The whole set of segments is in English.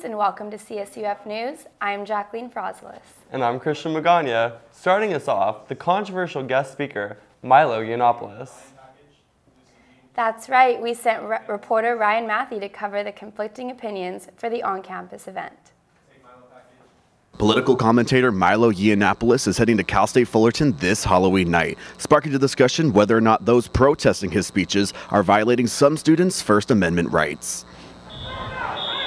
Greetings and welcome to CSUF News. I'm Jacqueline Froslis. And I'm Christian Magana. Starting us off, the controversial guest speaker, Milo Yiannopoulos. That's right, we sent reporter Ryan Matthew to cover the conflicting opinions for the on-campus event. Political commentator Milo Yiannopoulos is heading to Cal State Fullerton this Halloween night, sparking the discussion whether or not those protesting his speeches are violating some students' First Amendment rights.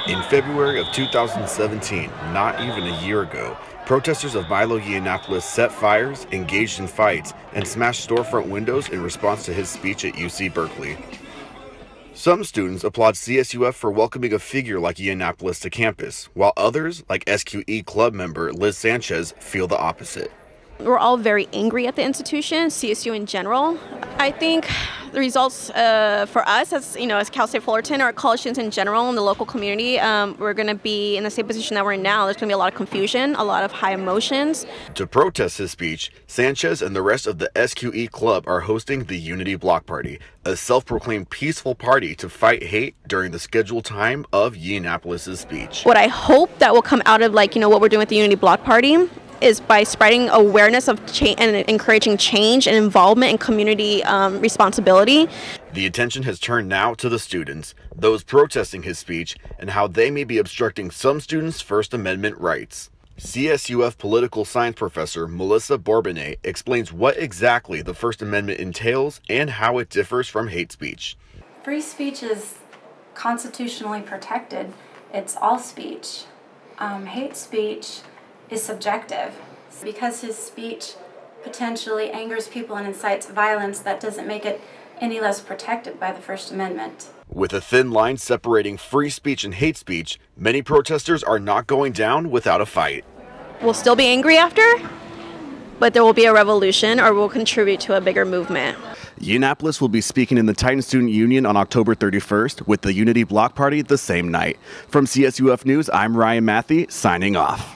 In February of 2017, not even a year ago, protesters of Milo Yiannopoulos set fires, engaged in fights, and smashed storefront windows in response to his speech at UC Berkeley. Some students applaud CSUF for welcoming a figure like Yiannopoulos to campus, while others, like SQE club member Liz Sanchez, feel the opposite. We're all very angry at the institution, CSU in general. I think the results for us, as Cal State Fullerton, or college students in general, in the local community, we're going to be in the same position that we're in now. There's going to be a lot of confusion, a lot of high emotions. To protest his speech, Sanchez and the rest of the SQE club are hosting the Unity Block Party, a self-proclaimed peaceful party to fight hate during the scheduled time of Yiannopoulos' speech. What I hope that will come out of what we're doing with the Unity Block Party is by spreading awareness of change and encouraging change and involvement in community responsibility. The attention has turned now to the students, those protesting his speech, and how they may be obstructing some students' First Amendment rights. CSUF political science professor Melissa Bourbonnais explains what exactly the First Amendment entails and how it differs from hate speech. Free speech is constitutionally protected. It's all speech. Hate speech is subjective. Because his speech potentially angers people and incites violence, that doesn't make it any less protected by the First Amendment. With a thin line separating free speech and hate speech, many protesters are not going down without a fight. We'll still be angry after, but there will be a revolution, or we'll contribute to a bigger movement. Yiannopoulos will be speaking in the Titan Student Union on October 31st with the Unity Block Party the same night. From CSUF News, I'm Ryan Matthew, signing off.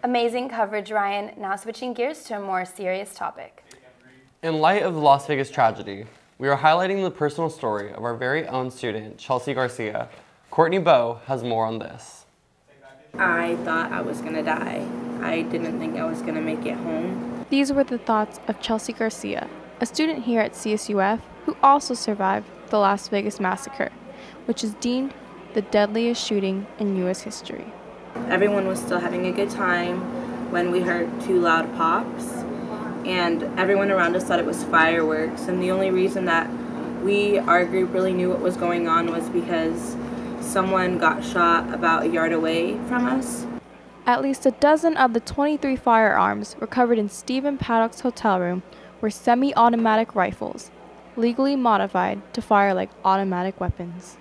Amazing coverage, Ryan. Now switching gears to a more serious topic. In light of the Las Vegas tragedy, we are highlighting the personal story of our very own student, Chelsea Garcia. Courtney Bowe has more on this. I thought I was going to die. I didn't think I was going to make it home. These were the thoughts of Chelsea Garcia, a student here at CSUF who also survived the Las Vegas massacre, which is deemed the deadliest shooting in U.S. history. Everyone was still having a good time when we heard two loud pops, and everyone around us thought it was fireworks, and the only reason that our group really knew what was going on was because someone got shot about a yard away from us. At least a dozen of the 23 firearms recovered in Stephen Paddock's hotel room were semi-automatic rifles, legally modified to fire like automatic weapons.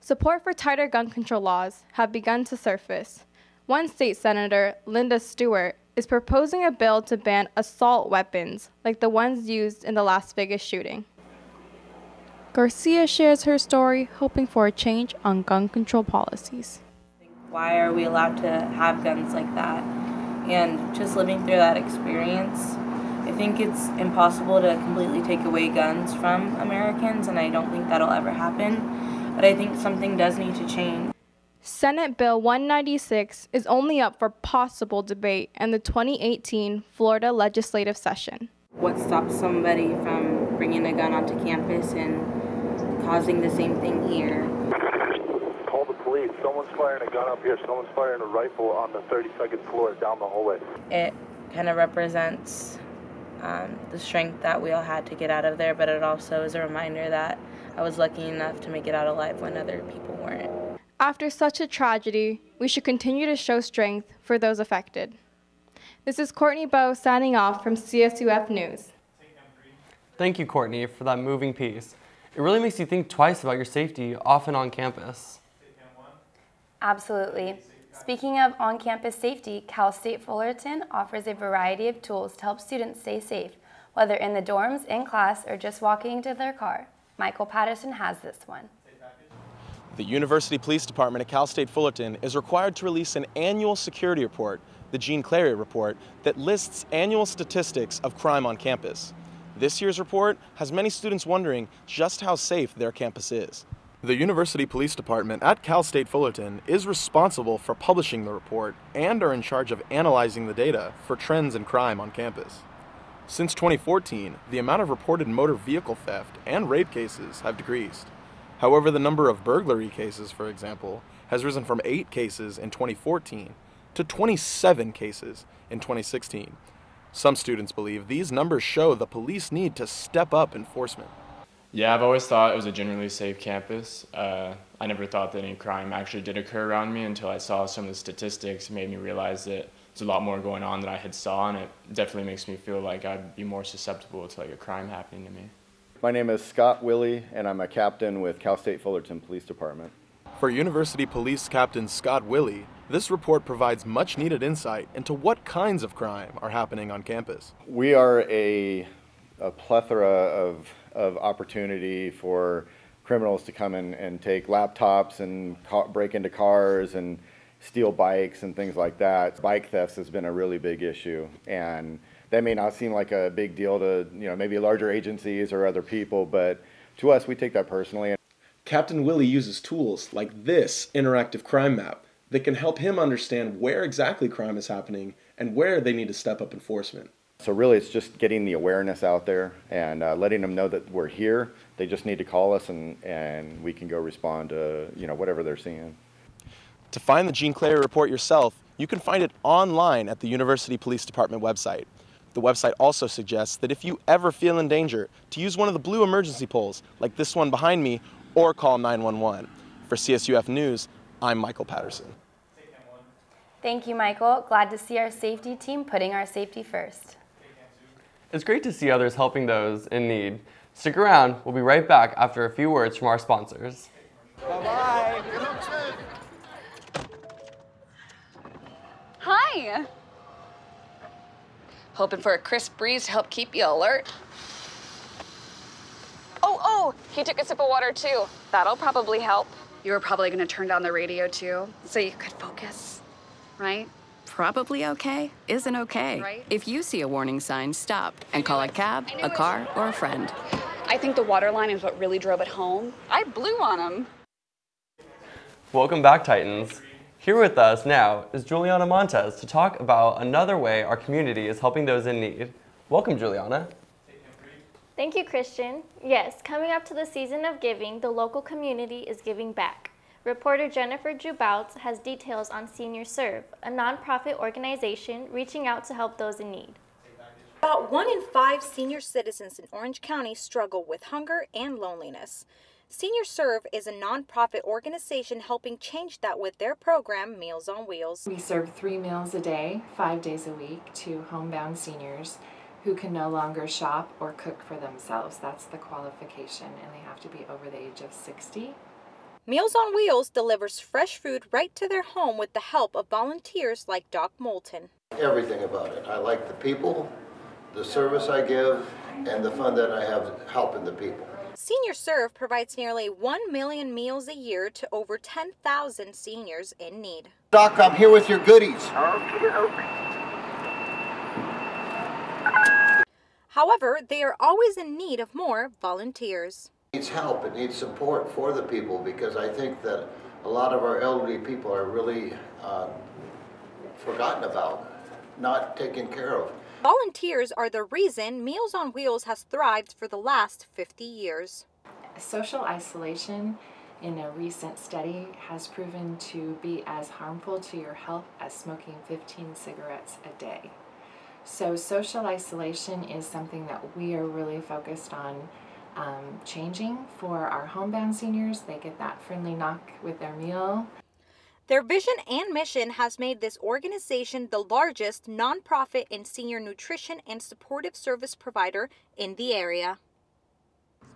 Support for tighter gun control laws have begun to surface. One state senator, Linda Stewart, is proposing a bill to ban assault weapons like the ones used in the Las Vegas shooting. Garcia shares her story, hoping for a change on gun control policies. Why are we allowed to have guns like that? And just living through that experience, I think it's impossible to completely take away guns from Americans, and I don't think that'll ever happen. But I think something does need to change. Senate Bill 196 is only up for possible debate in the 2018 Florida legislative session. What stops somebody from bringing a gun onto campus and causing the same thing here? Call the police. Someone's firing a gun up here. Someone's firing a rifle on the 32nd floor down the hallway. It kind of represents the strength that we all had to get out of there, but it also is a reminder that I was lucky enough to make it out alive when other people weren't. After such a tragedy, we should continue to show strength for those affected. This is Courtney Bowe signing off from CSUF News. Thank you, Courtney, for that moving piece. It really makes you think twice about your safety, often on campus. Absolutely. Speaking of on-campus safety, Cal State Fullerton offers a variety of tools to help students stay safe, whether in the dorms, in class, or just walking to their car. Michael Patterson has this one. The University Police Department at Cal State Fullerton is required to release an annual security report, the Jean Clary Report, that lists annual statistics of crime on campus. This year's report has many students wondering just how safe their campus is. The University Police Department at Cal State Fullerton is responsible for publishing the report and are in charge of analyzing the data for trends in crime on campus. Since 2014, the amount of reported motor vehicle theft and rape cases have decreased. However, the number of burglary cases, for example, has risen from 8 cases in 2014 to 27 cases in 2016. Some students believe these numbers show the police need to step up enforcement. Yeah, I've always thought it was a generally safe campus. I never thought that any crime actually did occur around me until I saw some of the statistics. It made me realize that there's a lot more going on than I had saw, and it definitely makes me feel like I'd be more susceptible to a crime happening to me. My name is Scott Willie, and I'm a captain with Cal State Fullerton Police Department. For University Police Captain Scott Willie, this report provides much needed insight into what kinds of crime are happening on campus. We are a plethora of opportunity for criminals to come in and take laptops and break into cars and steal bikes and things like that. Bike thefts has been a really big issue, and that may not seem like a big deal to maybe larger agencies or other people, but to us, we take that personally. Captain Willie uses tools like this interactive crime map that can help him understand where exactly crime is happening and where they need to step up enforcement. So really it's just getting the awareness out there and letting them know that we're here. They just need to call us and we can go respond to whatever they're seeing. To find the Jean Clary report yourself, you can find it online at the University Police Department website. The website also suggests that if you ever feel in danger, to use one of the blue emergency poles, like this one behind me, or call 911. For CSUF News, I'm Michael Patterson. Thank you, Michael. Glad to see our safety team putting our safety first. It's great to see others helping those in need. Stick around, we'll be right back after a few words from our sponsors. Bye-bye. Hi. Hoping for a crisp breeze to help keep you alert. Oh, he took a sip of water too. That'll probably help. You were probably gonna turn down the radio too, so you could focus, right? Probably okay isn't okay. Right? If you see a warning sign, stop and call a cab, a car, or a friend. I think the water line is what really drove it home. I blew on him. Welcome back, Titans. Here with us now is Juliana Montez to talk about another way our community is helping those in need. Welcome, Juliana. Thank you, Christian. Yes, coming up to the season of giving, the local community is giving back. Reporter Jennifer Jubouts has details on Senior Serve, a nonprofit organization reaching out to help those in need. About 1 in 5 senior citizens in Orange County struggle with hunger and loneliness. Senior Serve is a nonprofit organization helping change that with their program, Meals on Wheels. We serve 3 meals a day, 5 days a week, to homebound seniors who can no longer shop or cook for themselves. That's the qualification, and they have to be over the age of 60. Meals on Wheels delivers fresh food right to their home with the help of volunteers like Doc Moulton. Everything about it. I like the people, the service I give, and the fun that I have helping the people. Senior Serve provides nearly 1 million meals a year to over 10,000 seniors in need. Doc, I'm here with your goodies. However, they are always in need of more volunteers. It needs help, it needs support for the people, because I think that a lot of our elderly people are really forgotten about, not taken care of. Volunteers are the reason Meals on Wheels has thrived for the last 50 years. Social isolation in a recent study has proven to be as harmful to your health as smoking 15 cigarettes a day. So social isolation is something that we are really focused on changing for our homebound seniors. They get that friendly knock with their meal. Their vision and mission has made this organization the largest nonprofit and senior nutrition and supportive service provider in the area.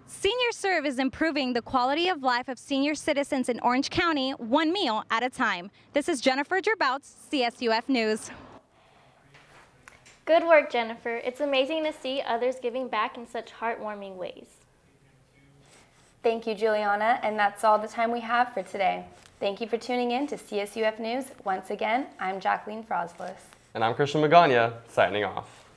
Senior Serve is improving the quality of life of senior citizens in Orange County, 1 meal at a time. This is Jennifer Jubouts, CSUF News. Good work, Jennifer. It's amazing to see others giving back in such heartwarming ways. Thank you, Juliana, and that's all the time we have for today. Thank you for tuning in to CSUF News. Once again, I'm Jacqueline Froslis. And I'm Christian Magana, signing off.